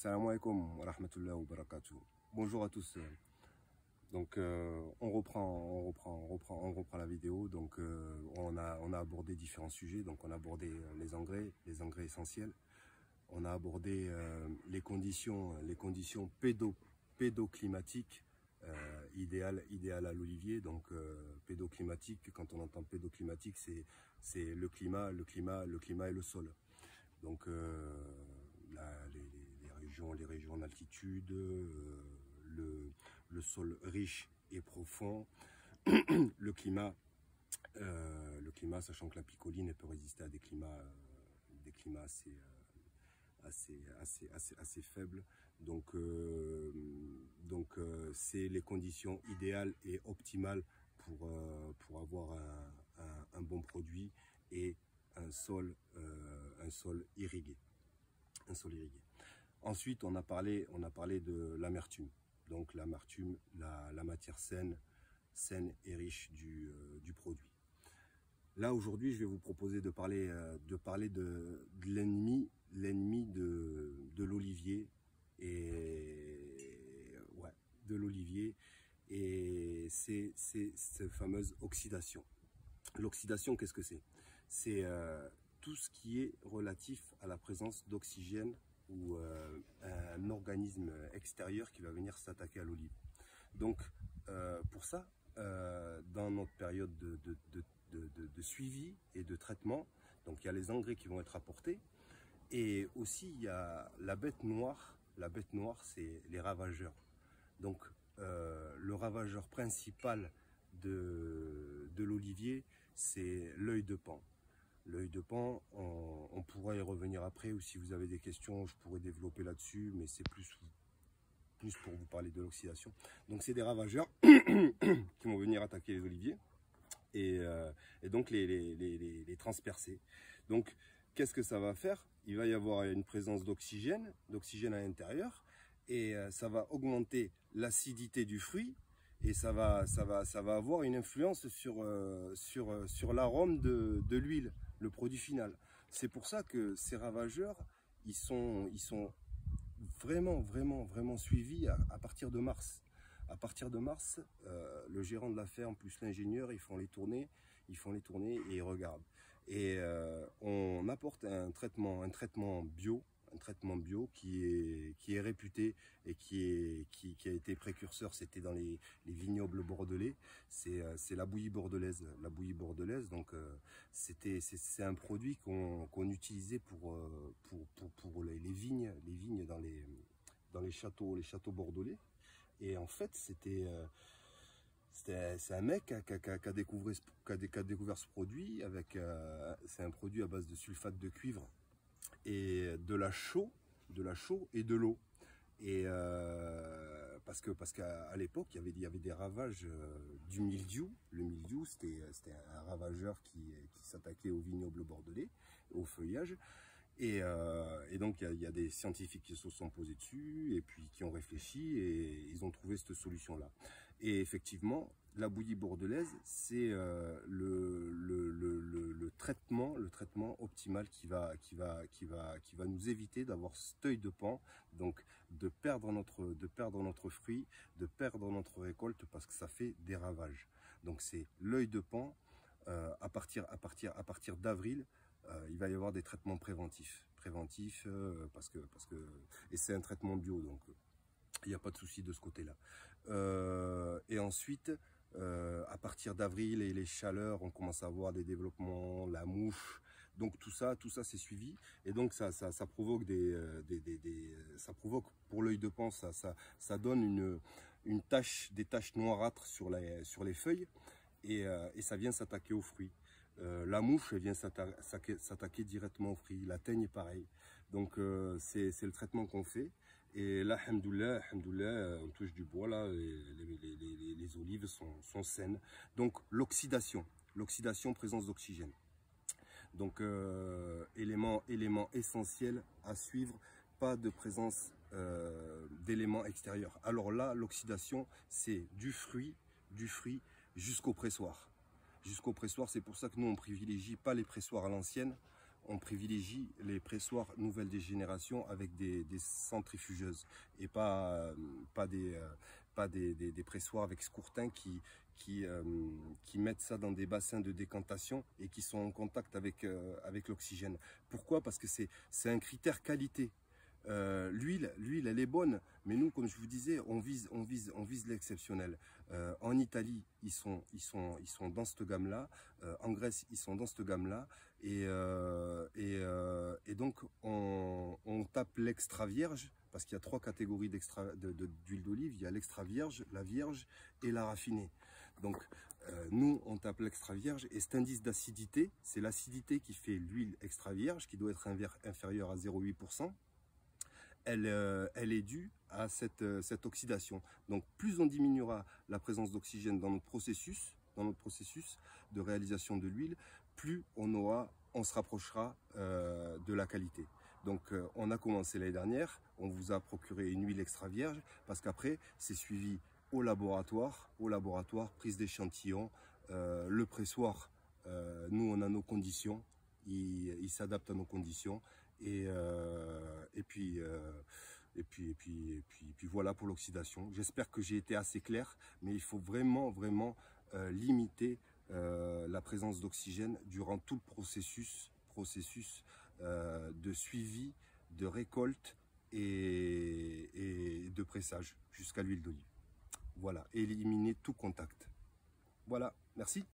Salam alaikum wa rahmatullahi wa barakatuh. Bonjour à tous. Donc on reprend la vidéo. Donc on a abordé différents sujets. Donc on a abordé les engrais essentiels. On a abordé les conditions pédoclimatiques idéales à l'olivier. Donc pédoclimatique, quand on entend pédoclimatique, c'est le climat et le sol. Donc les régions en altitude, le sol riche et profond, le climat, sachant que la picoline peut résister à des climats assez faibles. Donc c'est les conditions idéales et optimales pour avoir un bon produit et un sol irrigué. Ensuite, on a parlé de l'amertume. Donc l'amertume, la matière saine et riche du produit. Là aujourd'hui, je vais vous proposer de parler de l'ennemi de l'olivier et c'est cette fameuse oxydation. L'oxydation, qu'est-ce que c'est? C'est tout ce qui est relatif à la présence d'oxygène ou un organisme extérieur qui va venir s'attaquer à l'olive. Donc pour ça, dans notre période de suivi et de traitement, donc il y a les engrais qui vont être apportés et aussi il y a la bête noire. La bête noire, c'est les ravageurs. Donc le ravageur principal de l'olivier, c'est l'œil de paon. L'œil de paon, on pourra y revenir après, ou si vous avez des questions, je pourrais développer là-dessus, mais c'est plus pour vous parler de l'oxydation. Donc c'est des ravageurs qui vont venir attaquer les oliviers et donc les transpercer. Donc qu'est-ce que ça va faire? Il va y avoir une présence d'oxygène à l'intérieur, et ça va augmenter l'acidité du fruit, et ça va avoir une influence sur l'arôme de l'huile, le produit final. C'est pour ça que ces ravageurs, ils sont vraiment suivis à partir de mars. À partir de mars, le gérant de la ferme plus l'ingénieur, ils font les tournées et ils regardent. Et on apporte un traitement bio qui est réputé et qui a été précurseur. C'était dans les vignobles bordelais. C'est la bouillie bordelaise. Donc c'est un produit qu'on utilisait pour les vignes dans les châteaux bordelais. Et en fait c'est un mec qui a découvert ce produit. C'est un produit à base de sulfate de cuivre et de la chaux et de l'eau. Et parce qu'à l'époque il y avait des ravages du mildiou. Le mildiou, c'était un ravageur qui s'attaquait aux vignobles bordelais, au feuillage. Et donc il y a des scientifiques qui se sont posés dessus et puis qui ont réfléchi et ils ont trouvé cette solution là. Et effectivement, la bouillie bordelaise, c'est le traitement optimal qui va nous éviter d'avoir cet œil de paon, donc de perdre notre fruit, de perdre notre récolte, parce que ça fait des ravages. Donc c'est l'œil de paon. À partir d'avril, il va y avoir des traitements préventifs et c'est un traitement bio, donc il n'y a pas de souci de ce côté-là. Et ensuite, à partir d'avril et les chaleurs, on commence à avoir des développements, la mouche. Donc tout ça c'est suivi, et donc ça provoque ça provoque pour l'œil de paon, ça donne des taches noirâtres sur les feuilles, et ça vient s'attaquer aux fruits. La mouche, elle vient s'attaquer directement aux fruits. La teigne, pareil. Donc c'est le traitement qu'on fait. Et là, alhamdoulilah, on touche du bois, là, les olives sont saines. Donc l'oxydation, présence d'oxygène. Donc élément essentiel à suivre, pas de présence d'éléments extérieurs. Alors là, l'oxydation, c'est du fruit jusqu'au pressoir. C'est pour ça que nous, on privilégie pas les pressoirs à l'ancienne. on privilégie les pressoirs nouvelle génération avec des centrifugeuses et pas des pressoirs avec Scourtin qui mettent ça dans des bassins de décantation et qui sont en contact avec l'oxygène. Pourquoi? Parce que c'est un critère qualité. L'huile, elle est bonne, mais nous, comme je vous disais, on vise l'exceptionnel. En Italie, ils sont dans cette gamme-là. En Grèce, ils sont dans cette gamme-là. Et donc, on tape l'extra vierge, parce qu'il y a 3 catégories d'huile d'olive. Il y a l'extra vierge, la vierge et la raffinée. Donc, nous, on tape l'extra vierge, et cet indice d'acidité, c'est l'acidité qui fait l'huile extra vierge, qui doit être inférieure à 0,8%. Elle est due à cette oxydation. Donc plus on diminuera la présence d'oxygène dans notre processus de réalisation de l'huile, plus on se rapprochera de la qualité. Donc on a commencé l'année dernière, on vous a procuré une huile extra vierge, parce qu'après c'est suivi au laboratoire, prise d'échantillons, le pressoir, nous on a nos conditions, il s'adapte à nos conditions. Et puis voilà pour l'oxydation. J'espère que j'ai été assez clair, mais il faut vraiment limiter la présence d'oxygène durant tout le processus de suivi, de récolte et de pressage jusqu'à l'huile d'olive. Voilà, et éliminer tout contact. Voilà, merci.